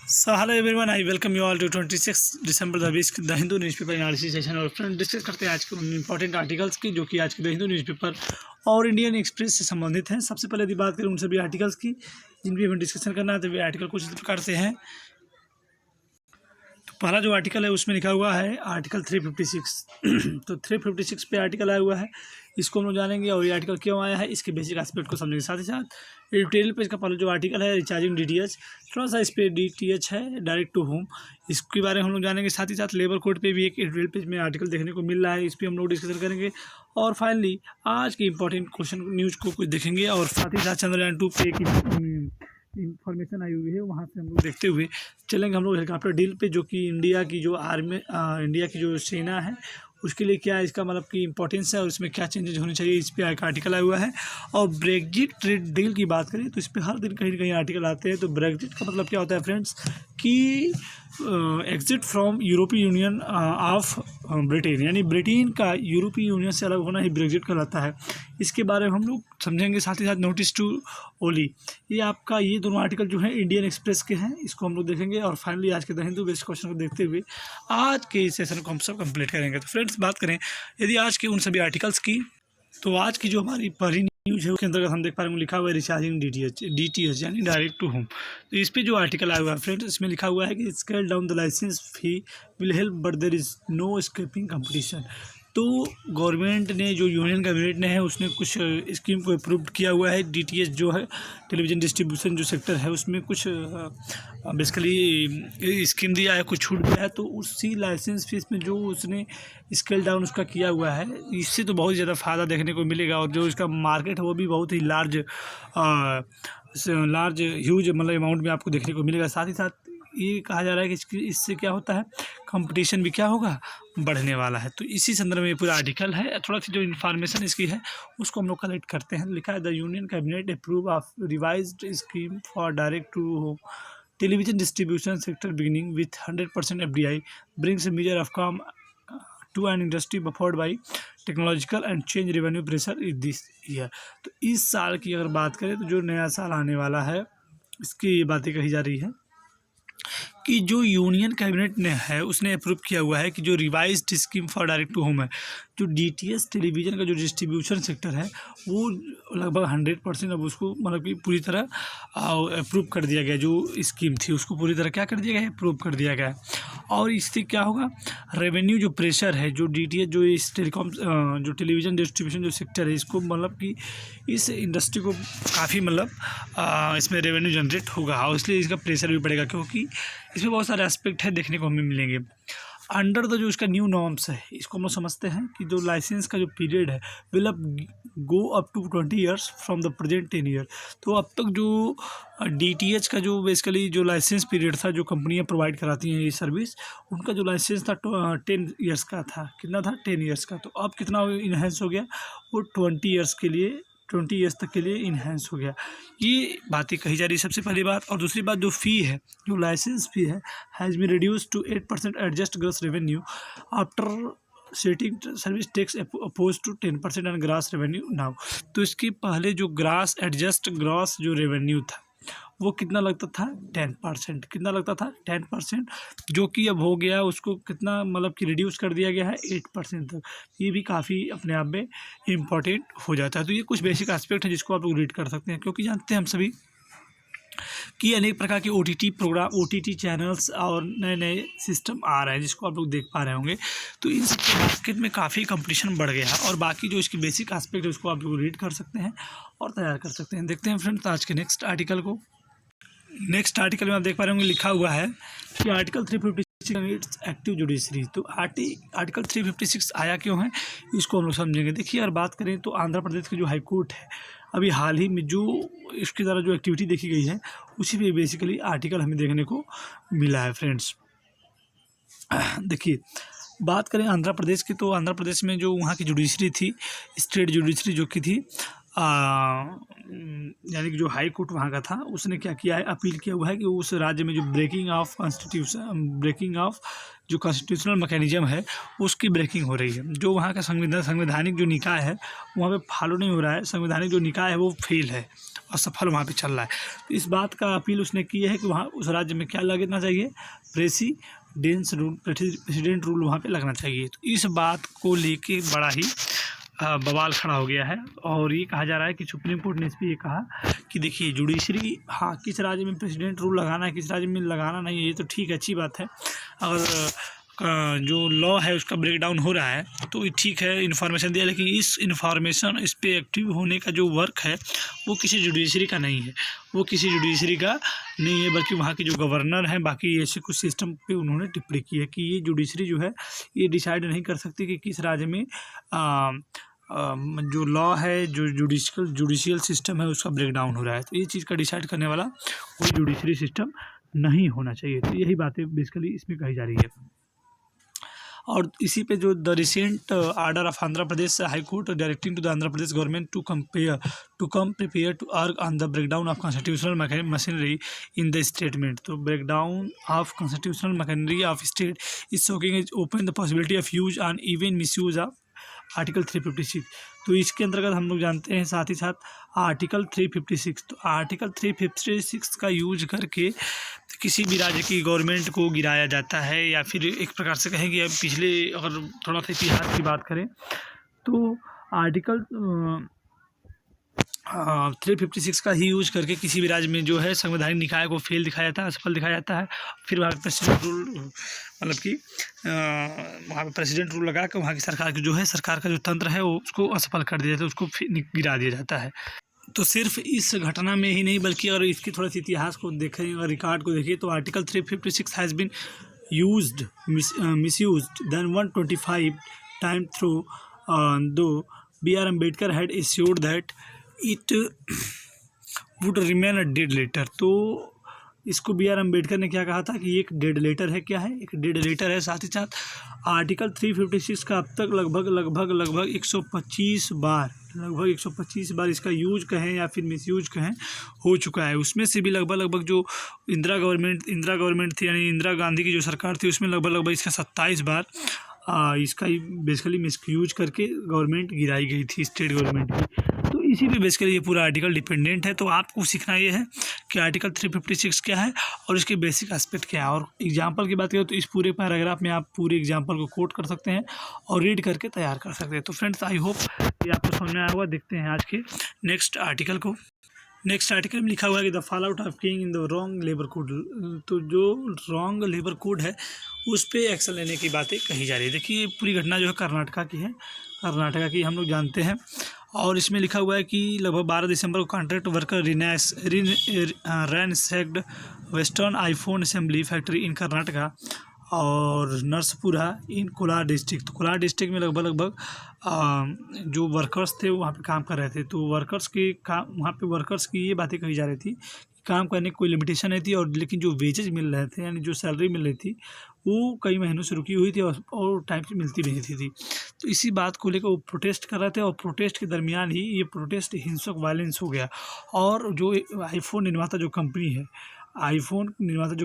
So hello everyone, I welcome you all to 26 December the Hindu newspaper analysis session. और friend discuss करते हैं आज के उन इंपॉर्टेंट आर्टिकल्स की जो कि आज के द हिंदू न्यूज़पेपर और इंडियन एक्सप्रेस से संबंधित हैं। सबसे पहले यदि बात करें उन सभी आर्टिकल्स की जिन भी हमें डिस्कशन करना है तो वे आर्टिकल कुछ इस प्रकार से हैं। तो पहला जो आर्टिकल है उसमें लिखा हुआ है आर्टिकल 356 तो 356 पे आर्टिकल आया हुआ है, इसको हम लोग जानेंगे और ये आर्टिकल क्यों आया है इसके बेसिक एस्पेक्ट को समझेंगे। साथ ही साथ एडिटोरियल पेज का पहला जो आर्टिकल है रिचार्जिंग डीटीएच, थोड़ा सा इस पर डीटीएच है डायरेक्ट टू होम, इसके बारे में हम लोग जानेंगे। साथ ही साथ लेबर कोड पे भी एक एडिटोरियल पेज में आर्टिकल देखने को मिल रहा है, इस पर हम लोग डिस्कशन करेंगे। और फाइनली आज के इंपॉर्टेंट क्वेश्चन न्यूज़ को कुछ देखेंगे और साथ ही साथ चंद्रयान 2 पे एक इंफॉर्मेशन आई हुई है, वहाँ से हम लोग देखते हुए चलेंगे हम लोग हेलीकॉप्टर डील पे, जो कि इंडिया की जो आर्मी इंडिया की जो सेना है उसके लिए क्या इसका मतलब की इंपॉर्टेंस है और इसमें क्या चेंजेस होने चाहिए, इस पर एक आर्टिकल आया हुआ है। और ब्रेग्जिट ट्रेड डील की बात करें तो इस पर हर दिन कहीं ना कहीं आर्टिकल आते हैं। तो ब्रेग्जिट का मतलब क्या होता है फ्रेंड्स कि एग्जिट फ्रॉम यूरोपीय यूनियन ऑफ ब्रिटेन, यानी ब्रिटेन का यूरोपीय यूनियन से अलग होना ही ब्रेग्जिट कहलाता है। इसके बारे में हम लोग समझेंगे। साथ ही साथ नोटिस टू ओली, ये आपका ये दोनों आर्टिकल जो है इंडियन एक्सप्रेस के हैं, इसको हम लोग देखेंगे। और फाइनली आज के द हिंदू बेस्ड क्वेश्चन को देखते हुए आज के इस सेशन को हम सब कंप्लीट करेंगे। तो फ्रेंड्स बात करें यदि आज के उन सभी आर्टिकल्स की, तो आज की जो हमारी पहली न्यूज़ है उसके अंतर्गत हम देख पा रहे हैं लिखा हुआ है रिचार्जिंग डीटीएच यानी डायरेक्ट टू होम। तो इस पे जो आर्टिकल आया हुआ है फ्रेंड्स, इसमें लिखा हुआ है कि scale down the licence fee will help but there is no escaping competition. तो गवर्नमेंट ने जो यूनियन कैबिनेट ने है उसने कुछ स्कीम को अप्रूव किया हुआ है। डीटीएच जो है टेलीविज़न डिस्ट्रीब्यूशन जो सेक्टर है उसमें कुछ बेसिकली स्कीम दिया है, कुछ छूट दिया है। तो उसी लाइसेंस फीस में जो उसने स्केल डाउन उसका किया हुआ है, इससे तो बहुत ज़्यादा फ़ायदा देखने को मिलेगा और जो इसका मार्केट है वो भी बहुत ही लार्ज ह्यूज मतलब अमाउंट में आपको देखने को मिलेगा। साथ ही साथ ये कहा जा रहा है कि इससे क्या होता है, कंपटीशन भी क्या होगा, बढ़ने वाला है। तो इसी संदर्भ में ये पूरा आर्टिकल है। थोड़ा सी जो इन्फॉर्मेशन इसकी है उसको हम लोग कलेक्ट करते हैं। लिखा है the union cabinet approve of revised scheme for direct to television distribution sector beginning with 100% FDI brings a measure of calm to an industry buffered by technological and change revenue pressure is this year. तो इस साल की अगर बात करें तो जो नया साल आने वाला है इसकी ये बातें कही जा रही है कि जो यूनियन कैबिनेट ने है उसने अप्रूव किया हुआ है कि जो revised scheme for direct to home है, जो डीटीएच टेलीविज़न का जो डिस्ट्रीब्यूशन सेक्टर है वो लगभग 100% अब उसको मतलब कि पूरी तरह अप्रूव कर दिया गया। जो स्कीम थी उसको पूरी तरह क्या कर दिया गया है, अप्रूव कर दिया गया। और इससे क्या होगा, रेवेन्यू जो प्रेशर है जो डीटीएच जो इस टेलीकॉम जो टेलीविज़न डिस्ट्रीब्यूशन जो सेक्टर है इसको मतलब कि इस इंडस्ट्री को काफ़ी मतलब इसमें रेवेन्यू जनरेट होगा और इसलिए इसका प्रेशर भी बढ़ेगा, क्योंकि इसमें बहुत सारे एस्पेक्ट है देखने को हमें मिलेंगे। अंडर द जो इसका न्यू नॉर्म्स है इसको हम लोग समझते हैं कि जो लाइसेंस का जो पीरियड है विल अब go up to 20 years from the present 10 year. तो अब तक जो डीटीएच का जो बेसिकली जो लाइसेंस पीरियड था जो कंपनियां प्रोवाइड कराती हैं ये सर्विस, उनका जो लाइसेंस था 10 ईयर्स का था। कितना था, 10 ईयर्स का। तो अब कितना इन्हेंस हो गया, वो 20 ईयर्स तक के लिए इन्हेंस हो गया। ये बातें कही जा रही है सबसे पहली बात। और दूसरी बात जो फ़ी है, जो लाइसेंस फ़ी है has been reduce to 8% adjust gross revenue after setting service tax opposed to 10% and gross revenue now. तो इसके पहले जो ग्रॉस जो रेवेन्यू था वो कितना लगता था, 10%। कितना लगता था, 10%, जो कि अब हो गया उसको कितना मतलब कि रिड्यूस कर दिया गया है 8% तक। ये भी काफ़ी अपने आप में इम्पॉर्टेंट हो जाता है। तो ये कुछ बेसिक एस्पेक्ट है जिसको आप लोग रीड कर सकते हैं, क्योंकि जानते हैं हम सभी कि अनेक प्रकार के OTT प्रोग्राम, OTT चैनल्स और नए नए सिस्टम आ रहे हैं जिसको आप लोग देख पा रहे होंगे। तो इन सब के मार्केट में काफ़ी कंपटीशन बढ़ गया है और बाकी जो इसकी बेसिक एस्पेक्ट है उसको आप लोग रीड कर सकते हैं और तैयार कर सकते हैं। देखते हैं फ्रेंड्स आज के नेक्स्ट आर्टिकल को। नेक्स्ट आर्टिकल में आप देख पा रहे होंगे लिखा हुआ है कि आर्टिकल 356 एक्टिव जुडिशरी। तो आर्टिकल 356 आया क्यों है इसको हम लोग समझेंगे। देखिए अगर बात करें तो आंध्र प्रदेश की जो हाई कोर्ट है अभी हाल ही में जो इसके द्वारा जो एक्टिविटी देखी गई है उसी पे बेसिकली आर्टिकल हमें देखने को मिला है फ्रेंड्स। देखिए बात करें आंध्र प्रदेश की, तो आंध्र प्रदेश में जो वहाँ की जुडिशरी थी, स्टेट जुडिशरी जो की थी यानी कि जो हाई कोर्ट वहाँ का था, उसने क्या किया है, अपील किया हुआ है कि उस राज्य में जो ब्रेकिंग ऑफ जो कॉन्स्टिट्यूशनल मैकेनिज्म है उसकी ब्रेकिंग हो रही है। जो वहाँ का संवैधानिक जो निकाय है वहाँ पे फॉलो नहीं हो रहा है, संवैधानिक जो निकाय है वो फेल है असफल वहाँ पे चल रहा है। तो इस बात का अपील उसने की है कि वहाँ उस राज्य में क्या लगना चाहिए, प्रेसिडेंट रूल वहाँ पे लगना चाहिए। तो इस बात को लेके बड़ा ही बवाल खड़ा हो गया है और ये कहा जा रहा है कि सुप्रीम कोर्ट ने इस पर ये कहा कि देखिए जुडिशरी, हाँ किस राज्य में प्रेसिडेंट रूल लगाना है, किस राज्य में लगाना नहीं है, ये तो ठीक है, अच्छी बात है। अगर जो लॉ है उसका ब्रेकडाउन हो रहा है तो ये ठीक है, इन्फॉर्मेशन दिया, लेकिन इस पे एक्टिव होने का जो वर्क है वो किसी जुडिशरी का नहीं है, बल्कि वहाँ के जो गवर्नर हैं, बाकी ऐसे कुछ सिस्टम पे उन्होंने टिप्पणी की है कि ये जुडिशरी जो है ये डिसाइड नहीं कर सकती कि किस राज्य में जो लॉ है, जो जुडिशियल सिस्टम है उसका ब्रेकडाउन हो रहा है। तो ये चीज़ का डिसाइड करने वाला कोई जुडिशरी सिस्टम नहीं होना चाहिए। तो यही बातें बेसिकली इसमें कही जा रही है। और इसी पे जो the recent order of Andhra Pradesh high court directing to the Andhra Pradesh government to come prepare to argue on the breakdown of constitutional machinery in the statement. तो breakdown of constitutional machinery of state is shocking is open the possibility of use on even misuse of article 356। तो इसके अंतर्गत हम लोग जानते हैं साथ ही साथ आर्टिकल 356। तो आर्टिकल 356 का यूज करके किसी भी राज्य की गवर्नमेंट को गिराया जाता है, या फिर एक प्रकार से कहेंगे अब पिछले अगर थोड़ा सा इतिहास की बात करें तो आर्टिकल 356 का ही यूज करके किसी भी राज्य में जो है संवैधानिक निकाय को फेल दिखाया जाता है, असफल दिखाया जाता है। फिर वहाँ प्रेसिडेंट रूल मतलब कि वहाँ पे प्रेसिडेंट रूल लगा के वहाँ की सरकार की जो है, सरकार का जो तंत्र है वो उसको असफल कर दिया जाता है, उसको गिरा दिया जाता है। तो सिर्फ इस घटना में ही नहीं बल्कि अगर इसकी थोड़ा सा इतिहास को देखें और रिकॉर्ड को देखें तो article 356 has been used misused then 125 time through though B R Ambedkar had assured that it would remain a dead letter. तो इसको बी आर अम्बेडकर ने क्या कहा था कि एक डेड लेटर है। क्या है? एक डेड लेटर है। साथ ही साथ आर्टिकल 356 का अब तक लगभग 125 बार इसका यूज कहें या फिर मिसयूज कहें हो चुका है। उसमें से भी लगभग जो इंदिरा गवर्नमेंट थी, यानी इंदिरा गांधी की जो सरकार थी, उसमें लगभग इसका 27 बार इसका बेसिकली मिसयूज करके गवर्नमेंट गिराई गई थी, स्टेट गवर्नमेंट की। तो इसी पे बेसिकली ये पूरा आर्टिकल डिपेंडेंट है। तो आपको सीखना ये है कि आर्टिकल 356 क्या है और इसके बेसिक एस्पेक्ट क्या है। और एग्जांपल की बात करें तो इस पूरे पैराग्राफ में आप पूरे एग्जांपल को कोट कर सकते हैं और रीड करके तैयार कर सकते हैं। तो फ्रेंड्स, आई होप ये आपको समझ में आया होगा। देखते हैं आज के नेक्स्ट आर्टिकल को। नेक्स्ट आर्टिकल में लिखा हुआ है कि the fall out of king in the wrong labour code. तो जो रॉन्ग लेबर कोड है उस पर एक्शन लेने की बातें कही जा रही है। देखिए, पूरी घटना जो है कर्नाटका की है, कर्नाटका की हम लोग जानते हैं। और इसमें लिखा हुआ है कि लगभग 12 दिसंबर को contract worker ransacked Wistron iPhone assembly factory in Karnataka और नरसपुरा इन कोलार डिस्ट्रिक्ट। तो कोलार डिस्ट्रिक्ट में लगभग जो वर्कर्स थे वो वहाँ पे काम कर रहे थे। तो वहाँ पे वर्कर्स की ये बातें कही जा रही थी कि काम करने की कोई लिमिटेशन नहीं थी, और लेकिन जो वेजेज मिल रहे थे, यानी जो सैलरी मिल रही थी, वो कई महीनों से रुकी हुई थी और टाइम से मिलती नहीं थी। तो इसी बात को लेकर वो प्रोटेस्ट कर रहे थे, और प्रोटेस्ट के दरमियान ही ये प्रोटेस्ट हिंसक वायलेंस हो गया। और जो आईफोन निर्माता जो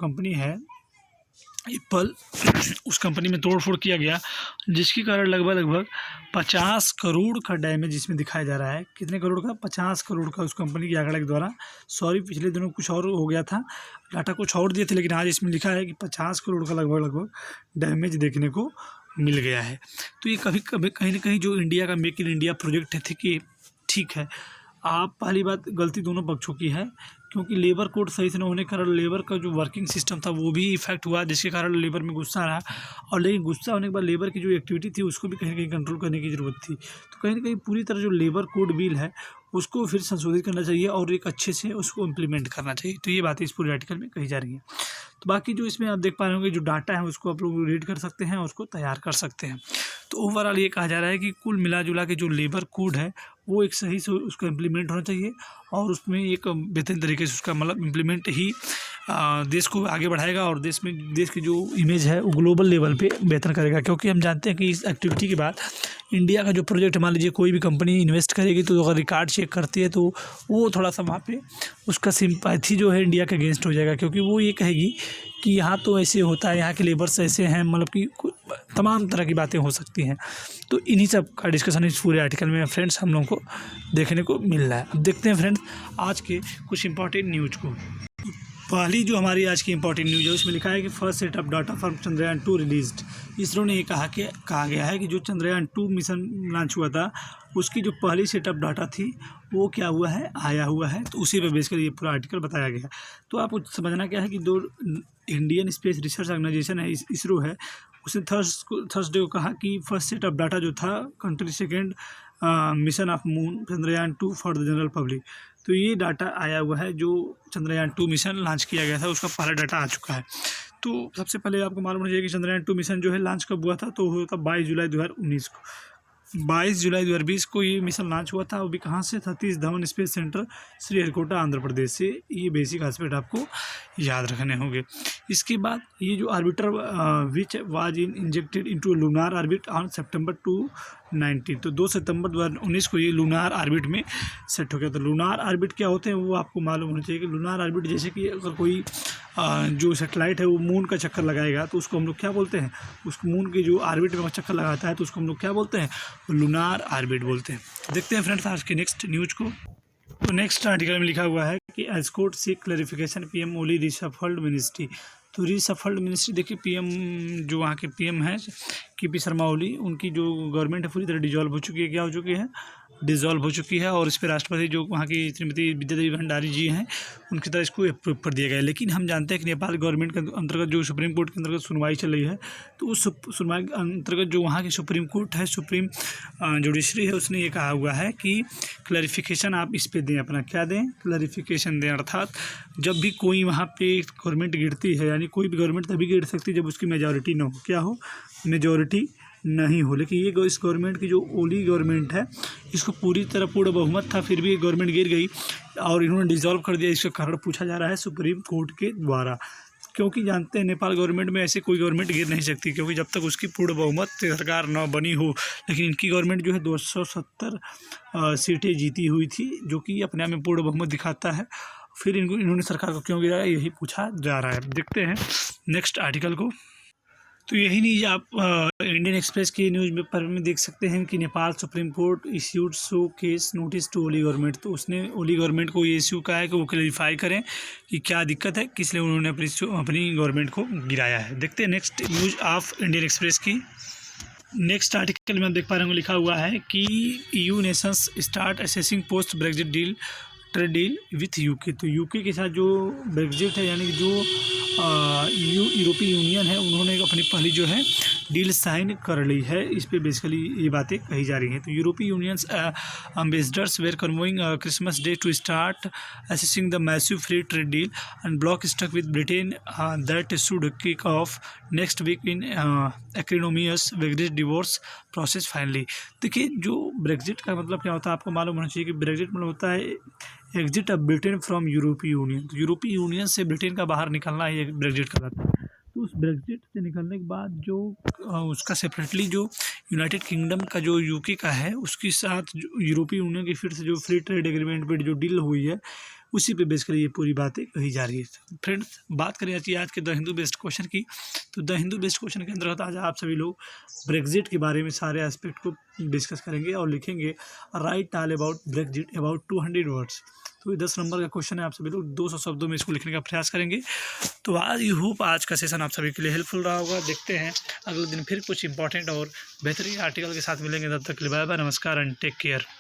कंपनी है एप्पल, उस कंपनी में तोड़फोड़ किया गया, जिसके कारण लगभग 50 करोड़ का डैमेज इसमें दिखाया जा रहा है। कितने करोड़ का? 50 करोड़ का उस कंपनी के आंकड़े के द्वारा। पिछले दिनों कुछ और हो गया था, डाटा कुछ और दिए थे, लेकिन आज इसमें लिखा है कि 50 करोड़ का लगभग डैमेज देखने को मिल गया है। तो ये कभी कहीं ना कहीं जो इंडिया का मेक इन इंडिया प्रोजेक्ट है कि ठीक है, आप पहली बात गलती दोनों पक्षों की है, क्योंकि लेबर कोड सही से न होने के कारण लेबर का जो वर्किंग सिस्टम था वो भी इफेक्ट हुआ, जिसके कारण लेबर में गुस्सा रहा। और लेकिन गुस्सा होने के बाद लेबर की जो एक्टिविटी थी उसको भी कहीं ना कहीं कंट्रोल करने की ज़रूरत थी। तो कहीं ना कहीं पूरी तरह जो लेबर कोड बिल है उसको फिर संशोधित करना चाहिए और एक अच्छे से उसको इम्प्लीमेंट करना चाहिए। तो ये बातें इस पूरे आर्टिकल में कही जा रही हैं। तो बाकी जो इसमें आप देख पा रहे होंगे जो डाटा है उसको आप लोग रीड कर सकते हैं और उसको तैयार कर सकते हैं। तो ओवरऑल ये कहा जा रहा है कि कुल मिला जुला के जो लेबर कोड है वो एक सही से उसका इम्प्लीमेंट होना चाहिए, और उसमें एक बेहतरीन तरीके से उसका मतलब इम्प्लीमेंट ही देश को आगे बढ़ाएगा और देश की जो इमेज है वो ग्लोबल लेवल पे बेहतर करेगा। क्योंकि हम जानते हैं कि इस एक्टिविटी के बाद इंडिया का जो प्रोजेक्ट, मान लीजिए कोई भी कंपनी इन्वेस्ट करेगी तो अगर रिकॉर्ड चेक करती है तो वो थोड़ा सा वहाँ पे उसका सिंपैथी जो है इंडिया के अगेंस्ट हो जाएगा, क्योंकि वो ये कहेगी कि यहाँ तो ऐसे होता है, यहाँ के लेबर्स ऐसे हैं, मतलब कि तमाम तरह की बातें हो सकती हैं। तो इन्हीं सब का डिस्कशन इस पूरे आर्टिकल में फ्रेंड्स हम लोगों को देखने को मिल रहा है। अब देखते हैं फ्रेंड्स आज के कुछ इंपॉर्टेंट न्यूज़ को। पहली जो हमारी आज की इंपॉर्टेंट न्यूज़ है उसमें लिखा है कि first set of data from Chandrayaan-2 released. ISRO ने ये कहा गया है कि जो चंद्रयान-2 मिशन लॉन्च हुआ था उसकी जो पहली सेट ऑफ डाटा थी वो क्या हुआ है, आया हुआ है। तो उसी पर बेस कर ये पूरा आर्टिकल बताया गया। तो आपको समझना क्या है कि जो इंडियन स्पेस रिसर्च ऑर्गेनाइजेशन है, इसरो है, उसने थर्सडे को कहा कि फर्स्ट सेट ऑफ डाटा जो था country second mission of moon Chandrayaan-2 for the general public. तो ये डाटा आया हुआ है, जो चंद्रयान-2 मिशन लॉन्च किया गया था उसका पहला डाटा आ चुका है। तो सबसे पहले आपको मालूम होना चाहिए कि चंद्रयान-2 मिशन जो है लॉन्च कब हुआ था, तो हुआ था 22 जुलाई 2019 को। 22 जुलाई 2020 को ये मिशन लॉन्च हुआ था। वो भी कहाँ से, सतीश धवन स्पेस सेंटर, श्रीहरिकोटा, आंध्र प्रदेश से। ये बेसिक एस्पेक्ट आपको याद रखने होंगे। इसके बाद ये जो orbiter which was injected into lunar orbit on September 2019, तो 2 सितंबर 2019 को ये लूनार ऑर्बिट में सेट हो गया। तो लूनार ऑर्बिट क्या होते हैं वो आपको मालूम होना चाहिए कि लूनार ऑर्बिट जैसे कि अगर कोई जो सैटेलाइट है वो मून का चक्कर लगाएगा तो उसको हम लोग क्या बोलते हैं, उसको मून की जो ऑर्बिट में चक्कर लगाता है तो उसको हम लोग क्या बोलते हैं, लूनार ऑर्बिट बोलते हैं। देखते हैं फ्रेंड्स आज के नेक्स्ट न्यूज़ को। तो नेक्स्ट आर्टिकल में लिखा हुआ है कि एस्कॉर्ट सीक क्लैरिफिकेशन पीएम ओली रिशफल्ड मिनिस्ट्री। तो रिशफल्ड मिनिस्ट्री देखिए, पीएम जो वहाँ के पीएम हैं केपी शर्मा ओली, उनकी जो गवर्नमेंट है पूरी तरह डिजॉल्व हो चुकी है। क्या हो चुकी है, डिजॉल्व हो चुकी है। और इस पर राष्ट्रपति जो वहाँ की श्रीमती विद्यादेवी भंडारी जी हैं उनकी तरह इसको अप्रूव कर दिया गया है। लेकिन हम जानते हैं कि नेपाल गवर्नमेंट के अंतर्गत जो सुप्रीम कोर्ट के अंतर्गत सुनवाई चल रही है, तो उस सुनवाई के अंतर्गत जो वहाँ की सुप्रीम कोर्ट है, सुप्रीम जुडिशरी है, उसने ये कहा हुआ है कि क्लैरिफिकेशन आप इस पे दें, अपना क्या दें, क्लैरिफिकेशन दें। अर्थात जब भी कोई वहाँ पे गवर्नमेंट गिरती है, यानी कोई भी गवर्नमेंट तभी गिर सकती है जब उसकी मेजॉरिटी ना हो, क्या हो, मेजॉरिटी नहीं हो। लेकिन ये इस गवर्नमेंट की जो ओली गवर्नमेंट है, इसको पूरी तरह पूर्ण बहुमत था, फिर भी ये गवर्नमेंट गिर गई और इन्होंने डिसॉल्व कर दिया। इसका कारण पूछा जा रहा है सुप्रीम कोर्ट के द्वारा, क्योंकि जानते हैं नेपाल गवर्नमेंट में ऐसे कोई गवर्नमेंट गिर नहीं सकती, क्योंकि जब तक उसकी पूर्ण बहुमत सरकार न बनी हो। लेकिन इनकी गवर्नमेंट जो है 270 सीटें जीती हुई थी, जो कि अपने आप में पूर्ण बहुमत दिखाता है। फिर इन्होंने सरकार को क्यों गिराया, यही पूछा जा रहा है। देखते हैं नेक्स्ट आर्टिकल को। तो यही न्यूज़ आप इंडियन एक्सप्रेस की न्यूज़ पेपर में देख सकते हैं कि Nepal Supreme Court issued show cause notice to Oli government. तो उसने ओली गवर्नमेंट को ये इश्यू कहा है कि वो क्लैरिफाई करें कि क्या दिक्कत है, किस लिए उन्होंने अपनी गवर्नमेंट को गिराया है। देखते हैं next news of Indian Express की। नेक्स्ट आर्टिकल में आप देख पा रहे होंगे लिखा हुआ है कि EU Nations start assessing post Brexit trade deal with UK. तो यूके के साथ जो ब्रेक्जिट है, यानी जो यूरोपीय यूनियन है, उन्होंने अपनी पहली जो है डील साइन कर ली है। इस पे बेसिकली ये बातें कही जा रही हैं। तो यूरोपीय unions ambassadors were convening Christmas day to start assessing the massive free trade deal and bloc struck with Britain that should kick off next week in acrimonious Brexit divorce process finally. देखिए, जो Brexit का मतलब क्या होता है आपको मालूम होना चाहिए कि ब्रेक्जिट मतलब होता है एग्जिट ऑफ ब्रिटेन फ्रॉम यूरोपीय यूनियन। तो यूरोपीय यूनियन से ब्रिटेन का बाहर निकलना ही एक ब्रेक्जिट कहलाता है। तो उस ब्रेक्जिट से निकलने के बाद जो उसका सेपरेटली जो यूनाइटेड किंगडम का जो यूके का है, उसके साथ यूरोपीय यूनियन की फिर से जो फ्री ट्रेड एग्रीमेंट पर जो डील हुई है, उसी पे बेस कर ये पूरी बातें कही जा रही है। फ्रेंड्स, बात करें आज के द हिंदू बेस्ड क्वेश्चन की, तो द हिंदू बेस्ड क्वेश्चन के अंतर्गत आज आप सभी लोग ब्रेक्जिट के बारे में सारे एस्पेक्ट को डिस्कस करेंगे और लिखेंगे right all about Brexit about 200 words. तो 10 नंबर का क्वेश्चन है, आप सभी लोग 200 शब्दों में इसको लिखने का प्रयास करेंगे। तो आज आई होप आज का सेशन आप सभी के लिए हेल्पफुल रहा होगा। देखते हैं अगले दिन फिर कुछ इंपॉर्टेंट और बेहतरीन आर्टिकल के साथ मिलेंगे। तब तक के लिए बाय बाय, नमस्कार एंड टेक केयर।